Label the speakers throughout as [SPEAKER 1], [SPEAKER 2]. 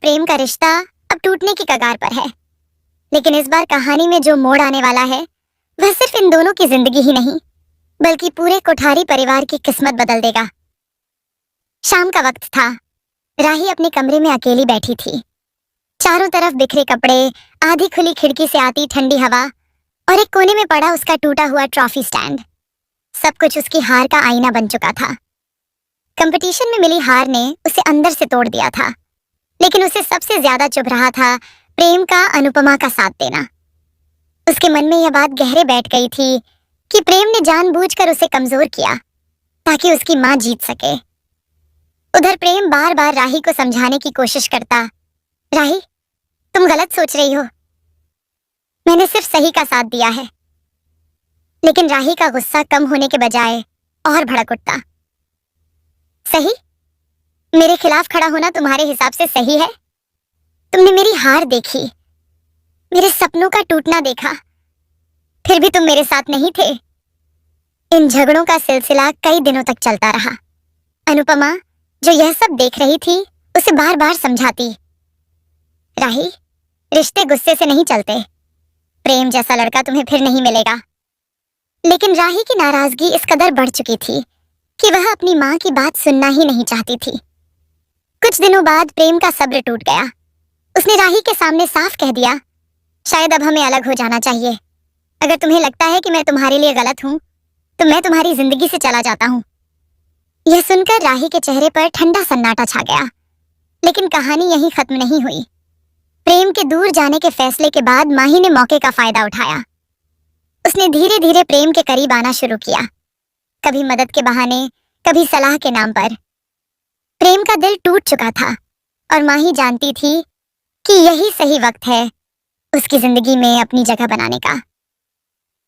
[SPEAKER 1] प्रेम का रिश्ता अब टूटने की कगार पर है। लेकिन इस बार कहानी में जो मोड़ आने वाला है वह सिर्फ इन दोनों की जिंदगी ही नहीं बल्कि पूरे कोठारी परिवार की किस्मत बदल देगा। शाम का वक्त था। राही अपने कमरे में अकेली बैठी थी। चारों तरफ बिखरे कपड़े, आधी खुली खिड़की से आती ठंडी हवा और एक कोने में पड़ा उसका टूटा हुआ ट्रॉफी स्टैंड। सब कुछ उसकी हार का आईना बन चुका था। कंपटीशन में मिली हार ने उसे अंदर से तोड़ दिया था, लेकिन उसे सबसे ज्यादा चुभ रहा था प्रेम का अनुपमा का साथ देना। उसके मन में यह बात गहरे बैठ गई थी कि प्रेम ने जानबूझकर उसे कमजोर किया ताकि उसकी मां जीत सके। उधर प्रेम बार बार राही को समझाने की कोशिश करता, राही, तुम गलत सोच रही हो, मैंने सिर्फ सही का साथ दिया है। लेकिन राही का गुस्सा कम होने के बजाय और भड़क उठता। सही? मेरे खिलाफ खड़ा होना तुम्हारे हिसाब से सही है? तुमने मेरी हार देखी, मेरे सपनों का टूटना देखा, फिर भी तुम मेरे साथ नहीं थे। इन झगड़ों का सिलसिला कई दिनों तक चलता रहा। अनुपमा, जो यह सब देख रही थी, उसे बार बार समझाती, राही, रिश्ते गुस्से से नहीं चलते। प्रेम जैसा लड़का तुम्हें फिर नहीं मिलेगा। लेकिन राही की नाराजगी इस कदर बढ़ चुकी थी कि वह अपनी मां की बात सुनना ही नहीं चाहती थी। कुछ दिनों बाद प्रेम का सब्र टूट गया। उसने राही के सामने साफ कह दिया, शायद अब हमें अलग हो जाना चाहिए। अगर तुम्हें लगता है कि मैं तुम्हारे लिए गलत हूं, तो मैं तुम्हारी जिंदगी से चला जाता हूं। यह सुनकर राही के चेहरे पर ठंडा सन्नाटा छा गया। लेकिन कहानी यहीं खत्म नहीं हुई। प्रेम के दूर जाने के फैसले के बाद माही ने मौके का फायदा उठाया। उसने धीरे धीरे प्रेम के करीब आना शुरू किया, कभी मदद के बहाने, कभी सलाह के नाम पर। प्रेम का दिल टूट चुका था और माही जानती थी कि यही सही वक्त है उसकी जिंदगी में अपनी जगह बनाने का।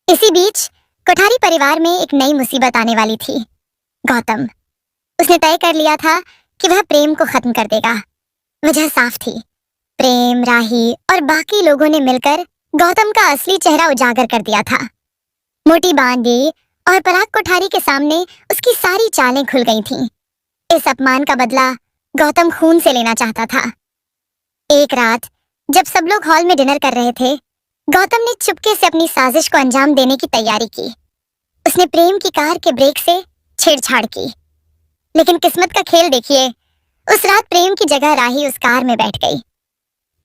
[SPEAKER 1] इसी बीच कोठारी परिवार में एक नई मुसीबत आने वाली थी। गौतम। उसने तय कर लिया था कि वह प्रेम को खत्म कर देगा। वजह साफ थी। प्रेम, राही और बाकी लोगों ने मिलकर गौतम का असली चेहरा उजागर कर दिया था। मोटी बांदी और पराग कोठारी के सामने उसकी सारी चालें खुल गई थीं। इस अपमान का बदला गौतम खून से लेना चाहता था। एक रात जब सब लोग हॉल में डिनर कर रहे थे, गौतम ने चुपके से अपनी साजिश को अंजाम देने की तैयारी की। उसने प्रेम की कार के ब्रेक से छेड़छाड़ की। लेकिन किस्मत का खेल देखिए, उस रात प्रेम की जगह राही उस कार में बैठ गई।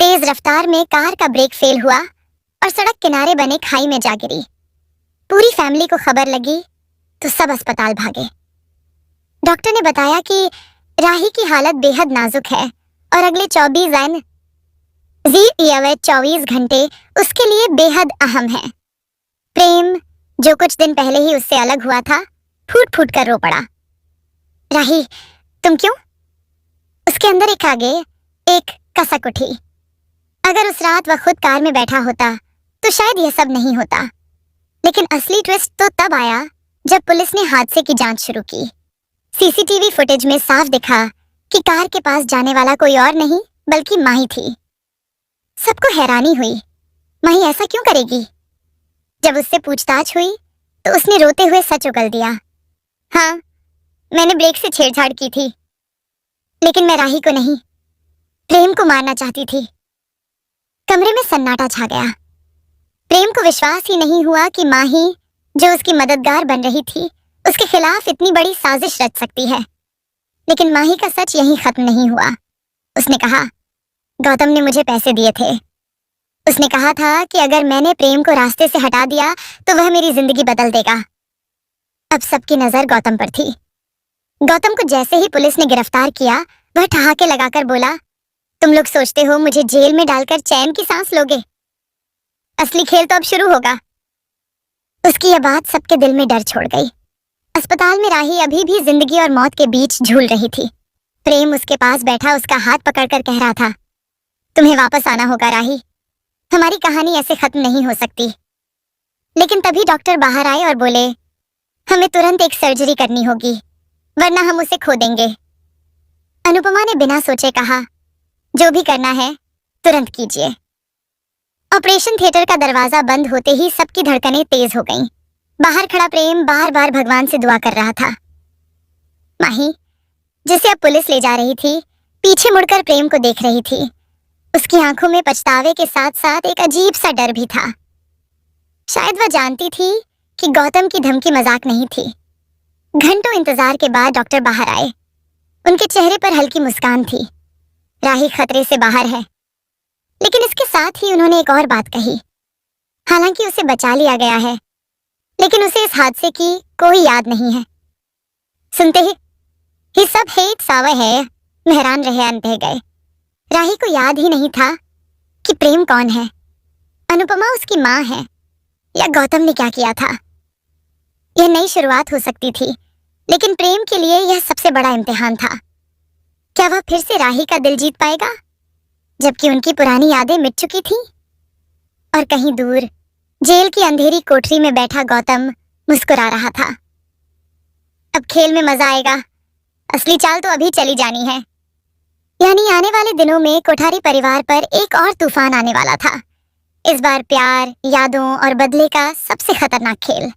[SPEAKER 1] तेज रफ्तार में कार का ब्रेक फेल हुआ और सड़क किनारे बने खाई में जा गिरी। पूरी फैमिली को खबर लगी तो सब अस्पताल भागे। डॉक्टर ने बताया कि राही की हालत बेहद नाजुक है और अगले 24 घंटे उसके लिए बेहद अहम है। प्रेम, जो कुछ दिन पहले ही उससे अलग हुआ था, फूट फूट कर रो पड़ा। राही, तुम क्यों? उसके अंदर एक आगे एक कसक उठी। अगर उस रात वह खुद कार में बैठा होता तो शायद यह सब नहीं होता। लेकिन असली ट्विस्ट तो तब आया जब पुलिस ने हादसे की जांच शुरू की। सीसीटीवी फुटेज में साफ दिखा कि कार के पास जाने वाला कोई और नहीं बल्कि माही थी। सबको हैरानी हुई, माही ऐसा क्यों करेगी? जब उससे पूछताछ हुई तो उसने रोते हुए सच उगल दिया, हाँ, मैंने ब्रेक से छेड़छाड़ की थी, लेकिन मैं राही को नहीं, प्रेम को मारना चाहती थी। कमरे में सन्नाटा छा गया। प्रेम को विश्वास ही नहीं हुआ कि माही, जो उसकी मददगार बन रही थी, उसके खिलाफ इतनी बड़ी साजिश रच सकती है। लेकिन माही का सच यहीं खत्म नहीं हुआ। उसने कहा, गौतम ने मुझे पैसे दिए थे। उसने कहा था कि अगर मैंने प्रेम को रास्ते से हटा दिया तो वह मेरी जिंदगी बदल देगा। अब सबकी नजर गौतम पर थी। गौतम को जैसे ही पुलिस ने गिरफ्तार किया, वह ठहाके लगाकर बोला, तुम लोग सोचते हो मुझे जेल में डालकर चैन की सांस लोगे? असली खेल तो अब शुरू होगा। उसकी यह बात सबके दिल में डर छोड़ गई। अस्पताल में राही अभी भी जिंदगी और मौत के बीच झूल रही थी। प्रेम उसके पास बैठा उसका हाथ पकड़कर कह रहा था, तुम्हें वापस आना होगा राही, हमारी कहानी ऐसे खत्म नहीं हो सकती। लेकिन तभी डॉक्टर बाहर आए और बोले, हमें तुरंत एक सर्जरी करनी होगी, वरना हम उसे खो देंगे। अनुपमा ने बिना सोचे कहा, जो भी करना है तुरंत कीजिए। ऑपरेशन थिएटर का दरवाजा बंद होते ही सबकी धड़कनें तेज हो गईं। बाहर खड़ा प्रेम बार बार भगवान से दुआ कर रहा था। माही, जिसे अब पुलिस ले जा रही थी, पीछे मुड़कर प्रेम को देख रही थी उसकी आंखों में पछतावे के साथ साथ एक अजीब सा डर भी था। शायद वह जानती थी कि गौतम की धमकी मजाक नहीं थी। घंटों इंतजार के बाद डॉक्टर बाहर आए। उनके चेहरे पर हल्की मुस्कान थी। राही खतरे से बाहर है। लेकिन इसके साथ ही उन्होंने एक और बात कही। हालांकि उसे बचा लिया गया है, लेकिन उसे इस हादसे की कोई याद नहीं है। सुनते ही सब हेट सावे है, हैरान रहे अनते गए। राही को याद ही नहीं था कि प्रेम कौन है, अनुपमा उसकी माँ है या गौतम ने क्या किया था। यह नई शुरुआत हो सकती थी, लेकिन प्रेम के लिए यह सबसे बड़ा इम्तिहान था। क्या वह फिर से राही का दिल जीत पाएगा, जबकि उनकी पुरानी यादें मिट चुकी थीं? और कहीं दूर जेल की अंधेरी कोठरी में बैठा गौतम मुस्कुरा रहा था। अब खेल में मजा आएगा, असली चाल तो अभी चली जानी है। यानी आने वाले दिनों में कोठारी परिवार पर एक और तूफान आने वाला था। इस बार प्यार, यादों और बदले का सबसे खतरनाक खेल।